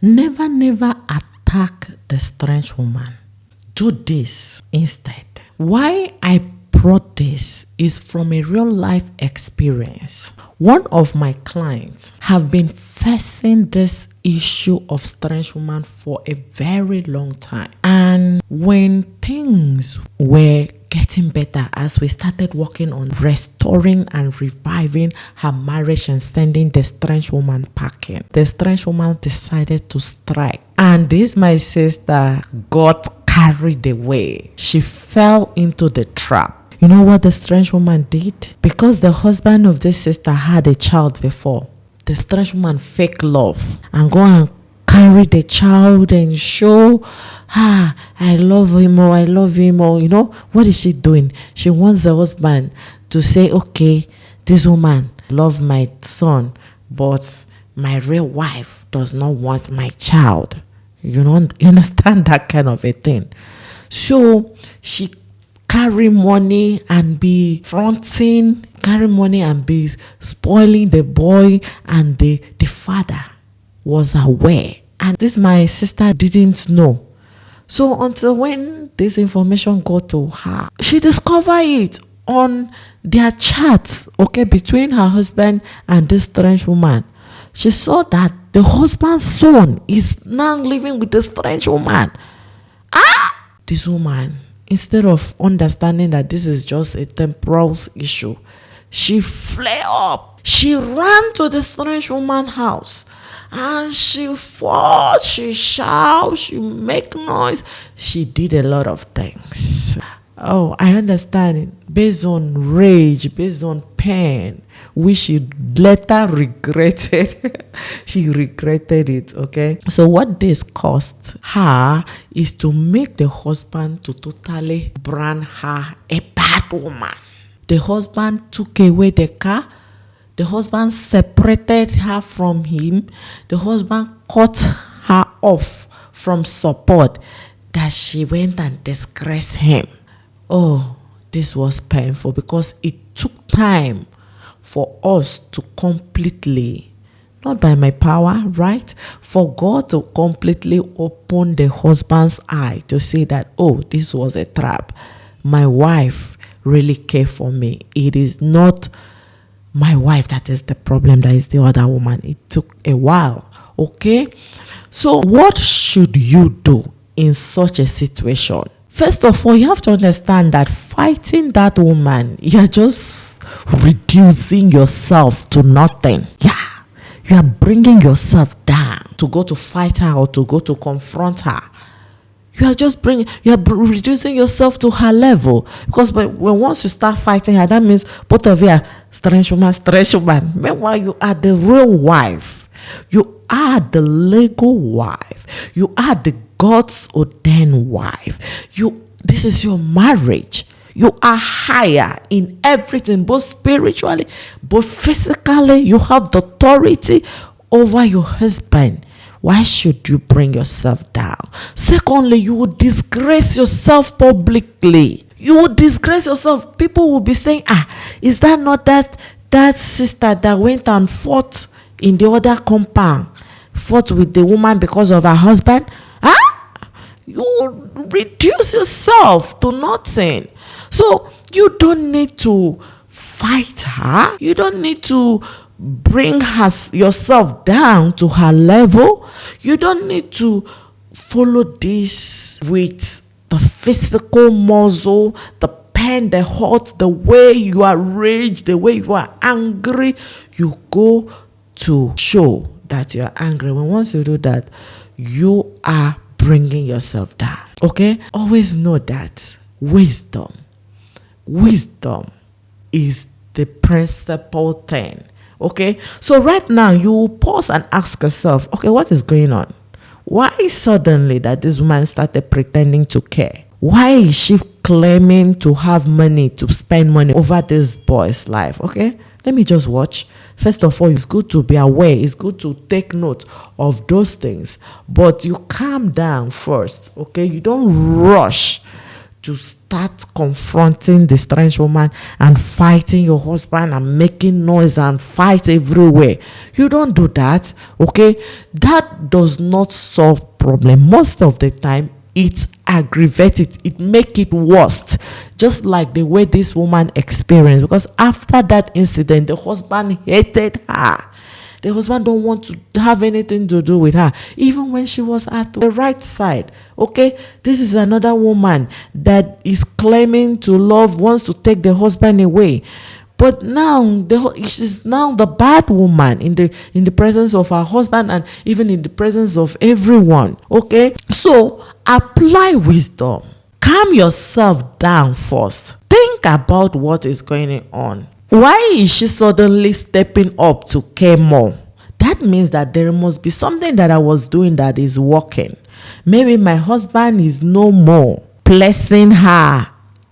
Never attack the strange woman. Do this instead. Why I brought this is from a real life experience. One of my clients have been facing this issue of strange woman for a very long time. And when things were getting better, as we started working on restoring and reviving her marriage and sending the strange woman packing, the strange woman decided to strike. And this, my sister, got carried away. She fell into the trap. You know what the strange woman did? Because the husband of this sister had a child before, the strange woman fake love and go and carry the child and show, I love him, or I love him, or, you know, what is she doing? She wants the husband to say, okay, this woman love my son, but my real wife does not want my child. You understand that kind of a thing. So she carry money and be fronting, carry money and be spoiling the boy, and the father was aware. And this my sister didn't know. So until when this information got to her, she discovered it on their chat, okay, between her husband and this strange woman. She saw that the husband's son is now living with the strange woman. This woman, instead of understanding that this is just a temporal issue, she fled up. She ran to the strange woman's house. And she fought, she shouted, she make noise. She did a lot of things. Oh, I understand it. Based on rage, based on pain, which she later regretted. She regretted it, okay? So what this cost her is to make the husband to totally brand her a bad woman. The husband took away the car. The husband separated her from him. The husband cut her off from support, that she went and disgraced him. Oh, this was painful because it took time for us to completely, not by my power, right? For God to completely open the husband's eye to see that, oh, this was a trap. My wife really cared for me. It is not my wife that is the problem, that is the other woman. It took a while, okay? So what should you do in such a situation? First of all, you have to understand that fighting that woman, you're just reducing yourself to nothing. Yeah, you are bringing yourself down to go to fight her or to go to confront her. You are reducing yourself to her level. Because when once you start fighting her, that means both of you are strange woman. Meanwhile, you are the real wife. You are the legal wife. You are the God's ordained wife. This is your marriage. You are higher in everything, both spiritually, both physically. You have the authority over your husband. Why should you bring yourself down? Secondly, you will disgrace yourself publicly. You will disgrace yourself. People will be saying, is that not that sister that went and fought in the other compound, fought with the woman because of her husband? You reduce yourself to nothing. So you don't need to fight her. You don't need to bring yourself down to her level. You don't need to follow this with the physical muscle, the pain, the hurt, the way you are raged, the way you are angry. You go to show that you are angry. When once you do that, you are bringing yourself down. Okay? Always know that wisdom is the principal thing. Okay? So right now, you pause and ask yourself, okay, what is going on? Why suddenly that this woman started pretending to care? Why is she claiming to have money, to spend money over this boy's life? Okay? Let me just watch. First of all, it's good to be aware. It's good to take note of those things. But you calm down first, okay? You don't rush to start confronting the strange woman and fighting your husband and making noise and fight everywhere. You don't do that, okay? That does not solve problem. Most of the time, it aggravates it make it worse, just like the way this woman experienced, because after that incident the husband hated her. The husband don't want to have anything to do with her, even when she was at the right side. Okay, this is another woman that is claiming to love, wants to take the husband away. But now she's now the bad woman in the presence of her husband and even in the presence of everyone. Okay, so apply wisdom. Calm yourself down first. Think about what is going on. Why is she suddenly stepping up to care more? That means that there must be something that I was doing that is working. Maybe my husband is no more blessing her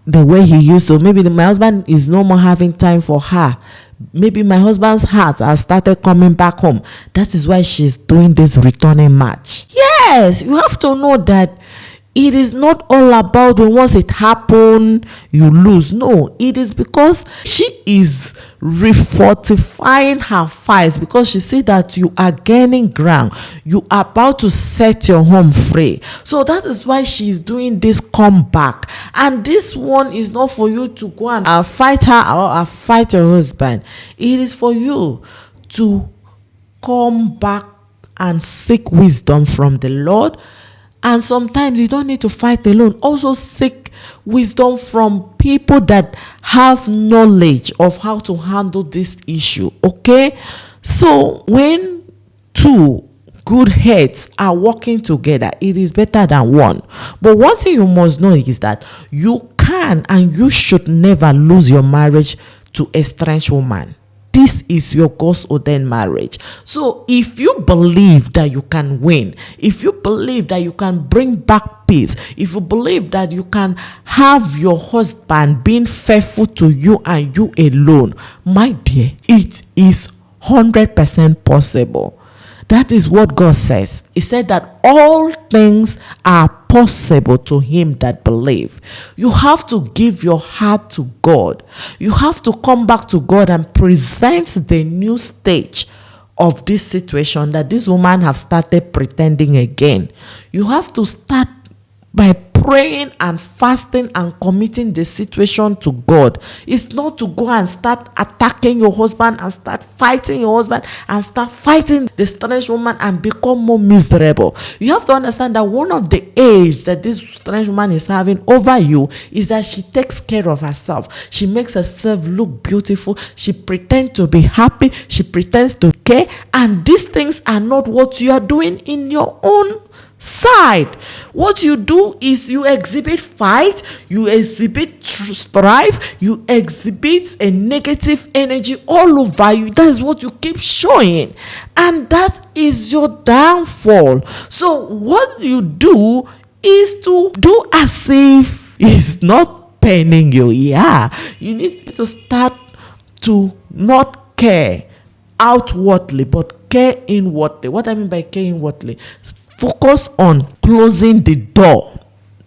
the way he used to. Maybe my husband is no more having time for her. Maybe my husband's heart has started coming back home. That is why she's doing this returning match. Yes, you have to know that it is not all about when once it happened, you lose. No, it is because she is refortifying her fights, because she see that you are gaining ground. You are about to set your home free. So that is why she is doing this comeback. And this one is not for you to go and fight her or fight your husband. It is for you to come back and seek wisdom from the Lord. And sometimes you don't need to fight alone. Also seek wisdom from people that have knowledge of how to handle this issue. Okay? So when two good heads are working together, it is better than one. But one thing you must know is that you can and you should never lose your marriage to a strange woman. This is your God's ordained marriage. So if you believe that you can win, if you believe that you can bring back peace, if you believe that you can have your husband being faithful to you and you alone, my dear, it is 100% possible. That is what God says. He said that all things are possible to him that believe. You have to give your heart to God. You have to come back to God and present the new stage of this situation that this woman have started pretending again. You have to start by praying and fasting and committing the situation to God. It's not to go and start attacking your husband and start fighting your husband and start fighting the strange woman and become more miserable. You have to understand that one of the age that this strange woman is having over you is that she takes care of herself. She makes herself look beautiful. She pretends to be happy. She pretends to care. And these things are not what you are doing in your own side. What you do is you exhibit fight, you exhibit strife, you exhibit a negative energy all over you. That is what you keep showing, and that is your downfall. So what you do is to do as if it's not paining you. Yeah, you need to start to not care outwardly but care inwardly. What I mean by care inwardly, focus on closing the door,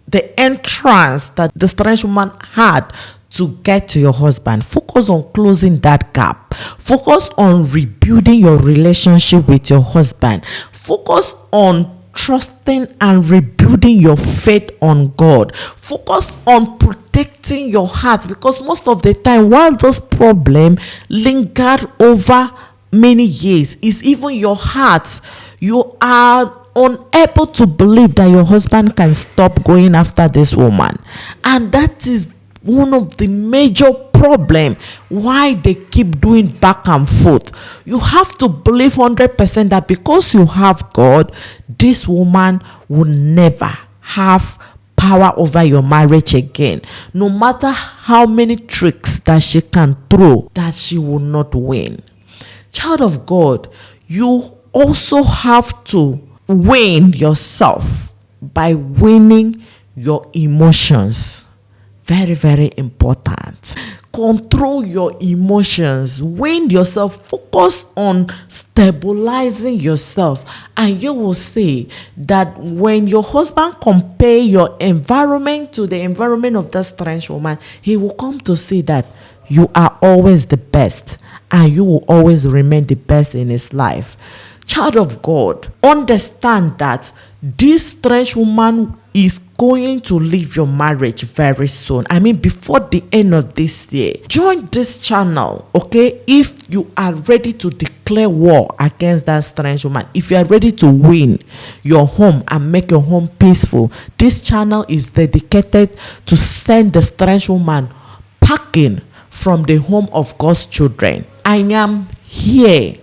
the entrance that the strange woman had to get to your husband. Focus on closing that gap. Focus on rebuilding your relationship with your husband. Focus on trusting and rebuilding your faith on God. Focus on protecting your heart, because most of the time while this problem lingered over many years, is even your heart, you are unable to believe that your husband can stop going after this woman. And that is one of the major problem why they keep doing back and forth. You have to believe 100% that because you have God, this woman will never have power over your marriage again. No matter how many tricks that she can throw, that she will not win. Child of God, you also have to win yourself by winning your emotions. Very, very important. Control your emotions. Wean yourself. Focus on stabilizing yourself. And you will see that when your husband compare your environment to the environment of that strange woman, he will come to see that you are always the best and you will always remain the best in his life. Child of God, understand that this strange woman is going to leave your marriage very soon. I mean, before the end of this year. Join this channel, okay? If you are ready to declare war against that strange woman, if you are ready to win your home and make your home peaceful, this channel is dedicated to send the strange woman packing from the home of God's children. I am here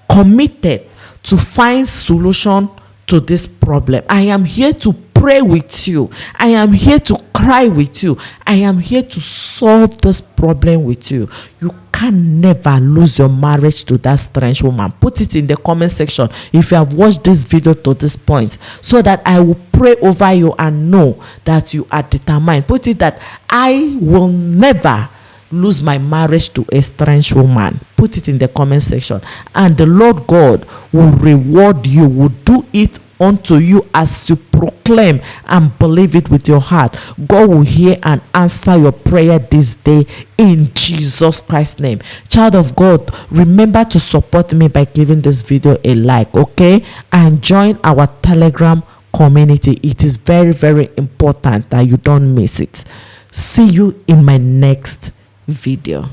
committed to find solution to this problem. I am here to pray with you. I am here to cry with you. I am here to solve this problem with you. You can never lose your marriage to that strange woman. Put it in the comment section if you have watched this video to this point, so that I will pray over you and know that you are determined. Put it that I will never lose my marriage to a strange woman. Put it in the comment section, and the Lord God will reward you, will do it unto you as you proclaim and believe it with your heart. God will hear and answer your prayer this day in Jesus Christ's name. Child of God, remember to support me by giving this video a like, okay? And join our Telegram community. It is very, very important that you don't miss it. See you in my next video.